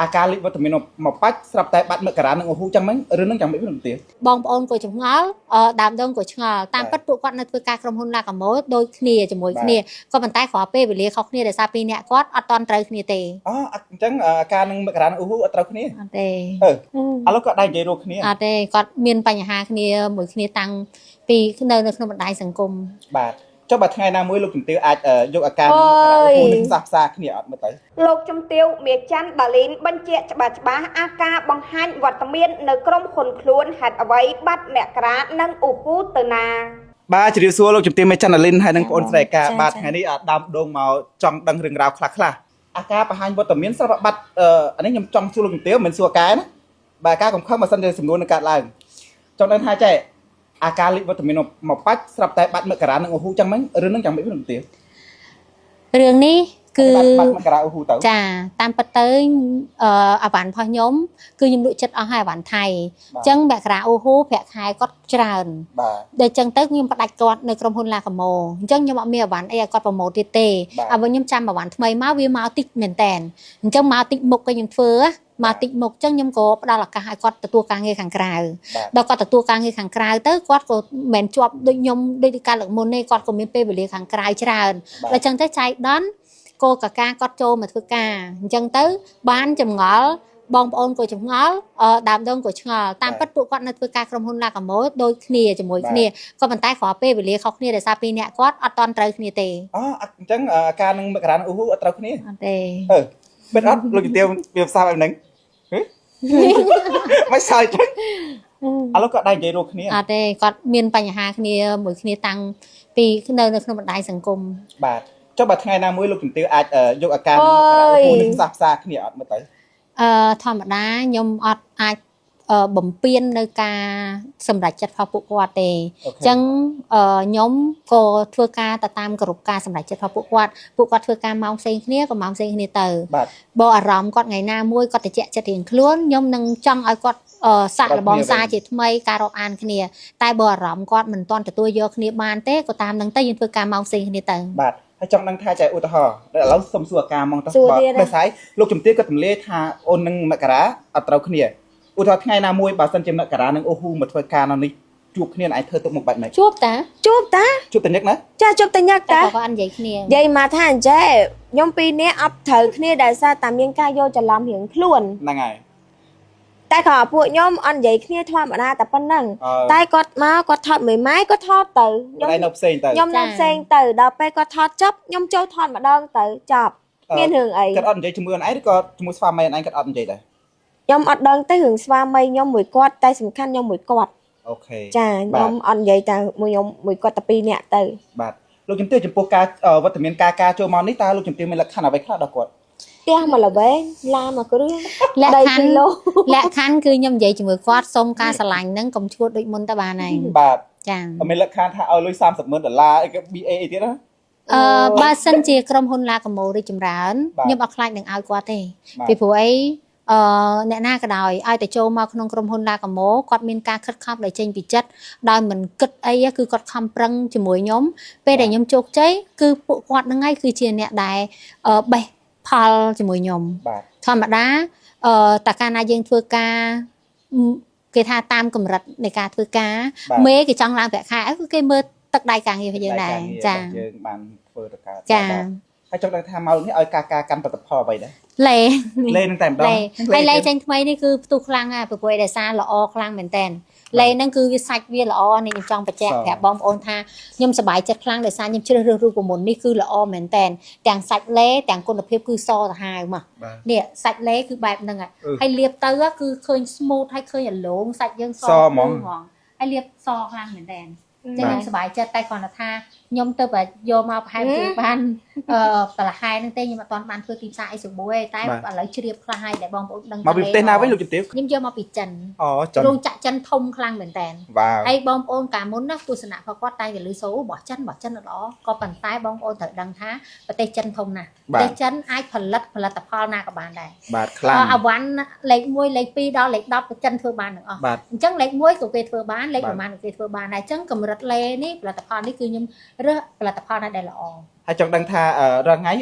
อาการลิบวิตามินมาปัดสลับแต่บัดเมื่อกระนั้นโอ้โหจังมั้งเรื่องนั้นจังไม่เป็นเตี้ยบองปอนกูจะงอดามดงกูจะงอตามปัจจุบันในตัวการกรมหุ่นลากระโมโดยเคลียจะมวยเคลียก็มันใต้ขอเป้ไปเลยเขาเคลียแต่ซาปีเนี่ยก็อัดตอนไตรเคลียเตอ๋อจังอาการนึงเมื่อกระนั้นโอ้โหอัตราคนนี้เตแล้วก็ได้ใจรู้คนนี้เตก็มีนปัญหาเคลียมวยเคลียตังปีเดินในขนมได้สังคมบาทเจ้าบัดไงนามวยลูกจุ่มเตี้ยอาจยกอาการผู้นึงซาคนนี้อัดมาไตโลกจมเตียวเมียจันดาลินบัญเจฉบับอาการบังหันวัตเมียนในกรมคนคล้วนหัดเอาไว้บัดแม่กระนั่งอุปูตนาบ้าจะเรียกซัวลูกจุ่มเตี้ยไม่จันลินให้นังปนใส่กาบาดไงนี่ดำดงเมาจังดังเรื่องราวคลาคลาอาการประหารวัตเมียนสำหรับบัดอันนี้ยังจังซัวลูกจุ่มเตี้ยเหมือนซัวกายนะบาการของเข้ามาสันเดสมนุนในการไล่จังดังหายใจอาการลิบวิตามินมาปัดสลับแต่บัดเมื่อกระนั้นโอ้โหจังมั้งเรื่องนั้นจังไม่เป็นเตี้ยเรื่องนี้คือจ้าตามปเตยอาวันพอยมคือยิมดุจัดเอาให้วันไทยจังแบบกระโอ้โหแผลคายก็จรานเดี๋ยวจังเตยยิมประดับกอดในกรมพลลากโมจังยมเอาเมียวันไอ้กอดประโมติเตเอาวันยิมจำแบบวันทำไมมาวิมาติกเหมือนแตนจังมาติกมกก็ยังเฟ้อมาติมกจังยมโกดาหลักการกอดตัวกลางเงยขังกลางดอกกอดตัวกลางเงยขังกลางเตยกอดก็เหม็นจวบโดยยมโดยการหลักมนในกอดก็มีเปไปเลยขังกลางจรานแล้วจังเตยใจด้านโกกะกากอดโจมาคือกาจังเตอบ้านจำงอบองปอนกูจำงอดามดงกูจำงอตามปัจจุบันในตัวการกรมหุ่นลากระโมโดยเคลียจะมวยเคลียก็มันใต้ขอเป้ไปเลยเขาเคลียแต่ซาปีเนี่ยก็อัดตอนไตรเคลียเตอ๋อจังการนึงเมื่อกระนั้นโอ้โหอัตราคนนี้เตเป็นอัดลูกจุ่มเตี้ยเปรียบซาแบบนึงไม่ใช่จังแล้วก็ได้ใจรู้คนนี้เตก็มีนปัญหาเคลียมวยเคลียตังปีเดินในขนมได้สังคมบาทเจ้าบัดไงนามวยลูกจุ่มเตี้ยอาจยกอาการผู้นึงซาคนนี้อัดมาไตธรรมดายมอัดอาจบ่มเปียนในการสำหรับจัดพอปุกวัดเตจังยมก็ทัวการแต่ตามกรุบการสำหรับจัดพอปุกวัดทัวการเมาเซงเนี่ยก็เมาเซงเนี่ยเตอบ่อารมณ์ก็ไงหน้ามวยก็แต่เจ๊จะเถียงคล้วนยมนังจังไอ้ก็สะระบองซาจิตไม่การอานគ្នាតែបើអារម្មណ៍គាត់មិនទាន់ទទួលយកគ្នាបានទេក៏តាមនឹងទៅយើងធ្វើការមកផ្សេងគ្នាទៅបាទហើយចង់ដឹងថាចែឧទាហរណ៍ឥឡូវសុំសួរអាការមកទៅបើស្អីលោកជំទាវក៏ទម្លាយថាអូននឹងមករាអត់ត្រូវគ្នាឧទាហរណ៍ថ្ងៃណាមួយបើសិនជាមករានឹងអូហ៊ូមកធ្វើការនៅនេះជួបគ្នាឯងធ្វើទុកមកបាច់ម៉េចជួបតាជួបតែញឹកណាចាជួបតែញឹកតាក៏អត់និយាយគ្នានិយាយមកថាអញ្ចេះខ្ញុំពីរនាក់អត់ត្រូវគ្នាដោយសារតែមានការយកច្រឡំរៀងខ្លួនហ្នឹងហើយតែក៏ពួកខ្ញុំអត់និយាយគ្នាធម្មតាតែប៉ុណ្្នឹងតែគាត់មកគាត់ថតមួយម៉ាយគាត់ថតទៅខ្ញុំនៅផ្សេងទៅខ្ញុំនៅផ្សេងទៅដល់ពេលគាត់ថតចប់ខ្ញុំចូលថតម្ដងទៅចប់មានរឿងអីគាត់អត់និយាយជាមួយខ្លួនឯងឬក៏ជាមួយស្វាមីខ្លួនឯងគាត់អត់និយាយដែរខ្ញុំអត់ដឹងទេរឿងស្វាមីខ្ញុំមួយគាត់តែសំខាន់ខ្ញុំមួយគាត់អូខេចាខ្ញុំអត់និយាយតែមួយខ្ញុំមួយគាត់តែពីរនាក់ទៅបាទលោកជំទាវចំពោះការវត្តមានការចូលមកនេះតើលោកជំទាវមានលក្ខខណ្ឌអ្វីខ្លះដល់គាត់ផ្ទះមកល្វែងឡានមកគ្រឿងលក្ខខណ្ឌគឺខ្ញុំនិយាយជាមួយគាត់សុំការឆ្លាញ់ហ្នឹងកុំឈួតដូចមុនទៅបានហើយបាទចាមានលក្ខខណ្ឌថាឲ្យលុយ$30,000អីក៏ BA អីទៀតណាបើសិនជាក្រុមហ៊ុនឡាកម៉ូរីចម្រើនខ្ញុំអត់ខ្លាចនឹងឲ្យគាត់ទេពីព្រោះអីអ្នកណាក៏ដោយឲ្យតែចូលមកក្នុងក្រុមហ៊ុនឡាកាម៉ូគាត់មានការខិតខំដែលចេញពីចិត្តដោយមិនគិតអីគឺគាត់ខំប្រឹងជាមួយខ្ញុំពេលដែលខ្ញុំជោគជ័យគឺពួកគាត់ហ្នឹងឯងគឺជាអ្នកដែលបេះផលជាមួយខ្ញុំធម្មតាតាកាលណាយើងធ្វើការគេថាតាមកម្រិតនៃការធ្វើការមេគេចង់ឡើងប្រាក់ខែគឺគេមើលទឹកដៃការងាររបស់យើងដែរចាយើងបានធ្វើទៅការចាហើយចង់ដឹងថាមកនេះឲ្យការកាន់ផលិតផលអ្វីដែរលេនឹងតែម្ដងហើយលេចេញថ្មីនេះគឺផ្ទុះខ្លាំងហើយប្រគួយដោយសារល្អខ្លាំងមែនតើលេហ្នឹងគឺវាសាច់វាល្អនេះខ្ញុំចង់បញ្ជាក់ប្រាប់បងប្អូនថាខ្ញុំសប្បាយចិត្តខ្លាំងដោយសារខ្ញុំជ្រើសរើសរូបមន្តនេះគឺល្អមែនតើទាំងសាច់លេទាំងគុណភាពគឺសទៅហើយមកនេះសាច់លេគឺបែបហ្នឹងហើយលាបទៅគឺឃើញ smooth ហើយឃើញអាឡងសាច់យើងសហ្មងហើយលាបសខ្លាំងមែនតើចឹងខ្ញុំសប្បាយចិត្តតែគ្រាន់តែថាខ្ញុំទៅបើយកមកប្រហែលជាបានប្រឡែហ្នឹងទេខ្ញុំអត់ទាន់បានធ្វើទីផ្សារអីស្រួលទេតែឥឡូវជ្រាបខ្លះហើយដែលបងប្អូនដឹងមកពីប្រទេសណាវិញលោកជំទាវខ្ញុំយកមកពីចិនចិនរោងចក្រចិនធំខ្លាំងមែនតើហើយបងប្អូនកាលមុនណាទស្សនៈរបស់គាត់តែតែលឺសូរបស់ចិនល្អក៏ប៉ុន្តែបងប្អូនត្រូវដឹងថាប្រទេសចិនធំណាស់ប្រទេសចិនអាចផលិតផលណាក៏បានដែរបាទខ្លាំងអាវ៉ាន់លេខ1លេខ2ដល់លេខ10ប្រចិនធ្វើបានទាំងអស់អញ្ចឹងលេខ1ក៏គេធ្វើបានលេខប្រហែលក៏គេធ្វើបានដែរអញ្ចឹងកម្រិតលេនេះផលិតផលនេះគឺខ្ញុំរើសផលិតផលដែលល្អហើយចង់ដឹងថារាល់ថ្ងៃ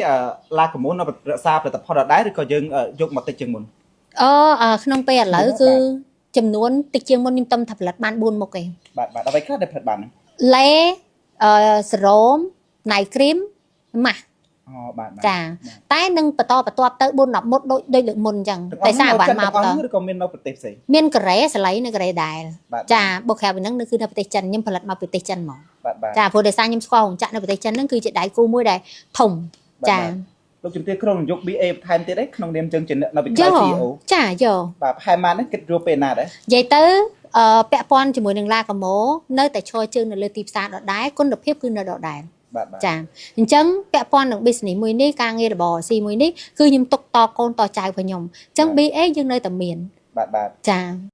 ឡាកាម៉ូនរក្សាផលិតផលដដែលឬក៏យើងយកមកតិចជាងមុន ក្នុងពេលឥឡូវគឺចំនួនតិចជាងមុនខ្ញុំទំថាផលិតបាន4មុខឯង បាទអ្វីខ្លះដែលផលិតបាន ឡេសេរ៉ូមណៃគ្រីមម៉ាស់ អូបាទ ចាតែនឹងបន្តបន្ទាប់ទៅ4 10មុខដូចលើកមុនអញ្ចឹងតែសារបានមកបន្ត ឬក៏មាននៅប្រទេសផ្សេង មានកូរ៉េស្លៃនៅកូរ៉េដែរចាបុកក្រៅពីហ្នឹងនៅគឺនៅប្រទេសចិនខ្ញុំផលិតមកប្រទេសចិនហ្មង បាទ ចាព្រោះដោយសារខ្ញុំស្គាល់រោងចក្រនៅប្រទេសចិនហ្នឹងគឺជាដៃគូមួយដែលធំចា លោកជំទាវក្រុងយក BA បន្ថែមទៀតឯក្នុងនាមជើងជំនឿនៅវិទ្យាល័យ CEO ចាយក បាទប្រហែលម៉ានហ្នឹងគិតយកពេលណាដែរ និយាយទៅពាក់ព័ន្ធជាមួយនឹងឡាកាម៉ូនៅតែឈរជើងនៅលើទីផ្សារដដែលគុណភាពគឺនៅដដែល បាទ ចាអញ្ចឹងពាក់ព័ន្ធនឹង business មួយនេះការងាររបស់ C មួយនេះគឺខ្ញុំទុកតកូនតចៅរបស់ខ្ញុំអញ្ចឹង BA យើងនៅតែមាន បាទ ចា